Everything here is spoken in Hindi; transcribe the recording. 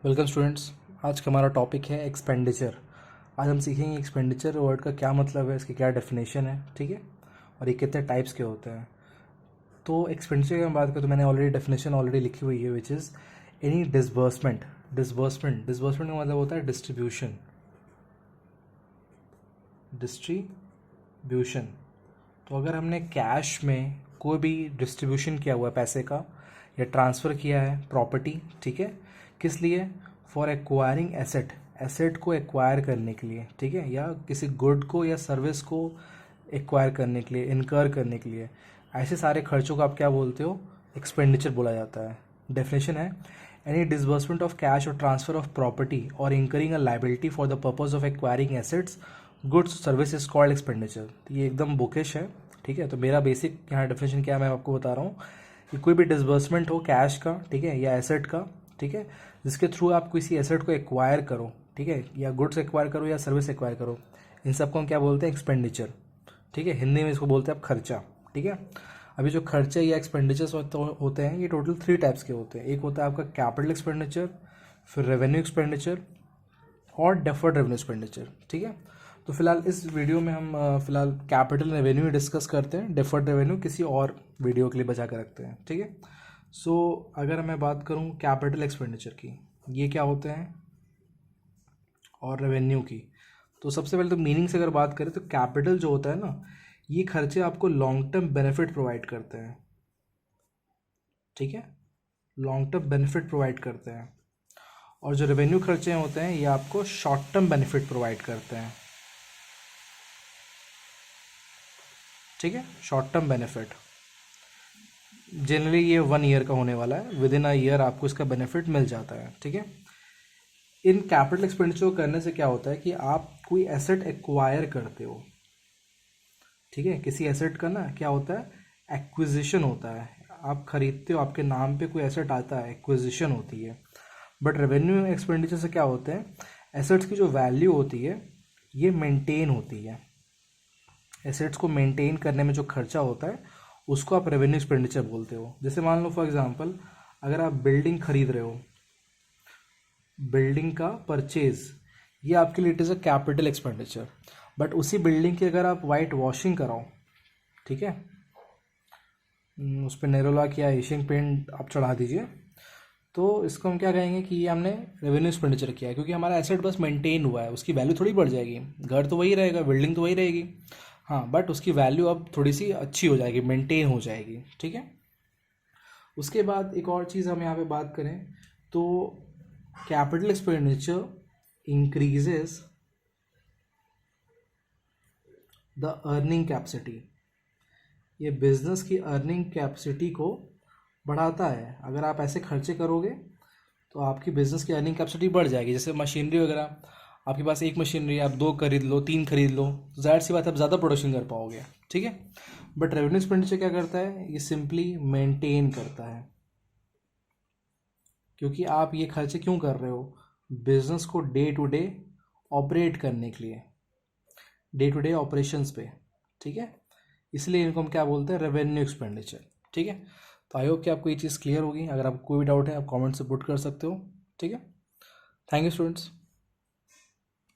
Welcome students. आज का हमारा टॉपिक है एक्सपेंडिचर। आज हम सीखेंगे एक्सपेंडिचर वर्ड का क्या मतलब है, इसकी क्या डेफिनेशन है, ठीक है, और ये कितने टाइप्स के होते हैं। तो एक्सपेंडिचर की मैं बात करूँ तो मैंने ऑलरेडी डेफिनेशन ऑलरेडी लिखी हुई है, which is any disbursement. Disbursement का मतलब होता है डिस्ट्रीब्यूशन। डिस्ट्रीब्यूशन तो अगर हमने कैश में कोई भी डिस्ट्रीब्यूशन किया हुआ है पैसे का, या ट्रांसफ़र किया है प्रॉपर्टी, ठीक है, किस लिए? फॉर एक्वायरिंग एसेट, एसेट को एक्वायर करने के लिए, ठीक है, या किसी गुड को या सर्विस को एक्वायर करने के लिए, इनकर करने के लिए, ऐसे सारे खर्चों को आप क्या बोलते हो? एक्सपेंडिचर बोला जाता है। डेफिनेशन है any disbursement of cash or transfer of property or incurring a liability for the purpose of acquiring assets goods service is called expenditure. ये एकदम बुकिश है, ठीक है। तो मेरा बेसिक यहाँ डेफिनेशन क्या है मैं आपको बता रहा हूँ कि कोई भी डिसबर्समेंट हो कैश का, ठीक है, या एसेट का, ठीक है, जिसके थ्रू आप किसी एसेट को एक्वायर करो, ठीक है, या गुड्स एक्वायर करो या सर्विस एक्वायर करो, इन सबको हम क्या बोलते हैं? एक्सपेंडिचर, ठीक है। हिंदी में इसको बोलते हैं आप खर्चा, ठीक है। अभी जो खर्चे या एक्सपेंडिचर्स होते हैं ये टोटल 3 टाइप्स के होते हैं। एक होता है आपका कैपिटल एक्सपेंडिचर, फिर रेवेन्यू एक्सपेंडिचर और डेफर्ड रेवेन्यू एक्सपेंडिचर, ठीक है। तो फिलहाल इस वीडियो में हम फिलहाल कैपिटल रेवेन्यू डिस्कस करते हैं, डेफर्ड रेवेन्यू किसी और वीडियो के लिए बचा कर रखते हैं, ठीक है। सो अगर मैं बात करूं कैपिटल एक्सपेंडिचर की, ये क्या होते हैं, और रेवेन्यू की, तो सबसे पहले तो मीनिंग से अगर बात करें तो कैपिटल जो होता है ना, ये खर्चे आपको लॉन्ग टर्म बेनिफिट प्रोवाइड करते हैं, ठीक है, लॉन्ग टर्म बेनिफिट प्रोवाइड करते हैं। और जो रेवेन्यू खर्चे होते हैं ये आपको शॉर्ट टर्म बेनिफिट प्रोवाइड करते हैं, ठीक है, शॉर्ट टर्म बेनिफिट। जनरली ये 1 ईयर का होने वाला है, विद इन अ ईयर आपको इसका बेनिफिट मिल जाता है, ठीक है। इन कैपिटल एक्सपेंडिचर करने से क्या होता है कि आप कोई एसेट एक्वायर करते हो, ठीक है। किसी एसेट का ना क्या होता है? एक्विजिशन होता है, आप खरीदते हो, आपके नाम पे कोई एसेट आता है, एक्विजिशन होती है। बट रेवेन्यू एक्सपेंडिचर से क्या होते हैं? एसेट्स की जो वैल्यू होती है ये मेंटेन होती है। एसेट्स को मेंटेन करने में जो खर्चा होता है उसको आप रेवेन्यू एक्सपेंडिचर बोलते हो। जैसे मान लो फॉर एग्जांपल अगर आप बिल्डिंग खरीद रहे हो, बिल्डिंग का परचेज, ये आपके लिए it is a capital expenditure. But उसी बिल्डिंग की अगर आप वाइट वॉशिंग कराओ, ठीक है, उस पर नेरोलॉक या एशियन पेंट आप चढ़ा दीजिए, तो इसको हम क्या कहेंगे कि ये हमने रेवेन्यू एक्सपेंडिचर किया है, क्योंकि हमारा एसेट बस मेंटेन हुआ है, उसकी वैल्यू थोड़ी बढ़ जाएगी। घर तो वही रहेगा, बिल्डिंग तो वही रहेगी, हाँ, बट उसकी वैल्यू अब थोड़ी सी अच्छी हो जाएगी, मेंटेन हो जाएगी, ठीक है। उसके बाद एक और चीज़ हम यहाँ पे बात करें तो capital expenditure increases the earning capacity. ये बिजनेस की अर्निंग कैपेसिटी को बढ़ाता है। अगर आप ऐसे खर्चे करोगे तो आपकी बिजनेस की अर्निंग कैपेसिटी बढ़ जाएगी। जैसे मशीनरी वगैरह, आपके पास एक मशीनरी आप 2 खरीद लो, 3 खरीद लो, तो जाहिर सी बात है आप ज़्यादा प्रोडक्शन कर पाओगे, ठीक है। बट रेवेन्यू एक्सपेंडिचर क्या करता है? ये सिंपली मेंटेन करता है। क्योंकि आप ये खर्चे क्यों कर रहे हो? बिजनेस को डे टू डे ऑपरेट करने के लिए, डे टू डे ऑपरेशंस पे, ठीक है। इसलिए इनको हम क्या बोलते हैं? रेवेन्यू एक्सपेंडिचर, ठीक है। तो आई होप कि आपको ये चीज़ क्लियर होगी। अगर आपको कोई भी डाउट है आप कमेंट से पुट कर सकते हो, ठीक है। Thank you students.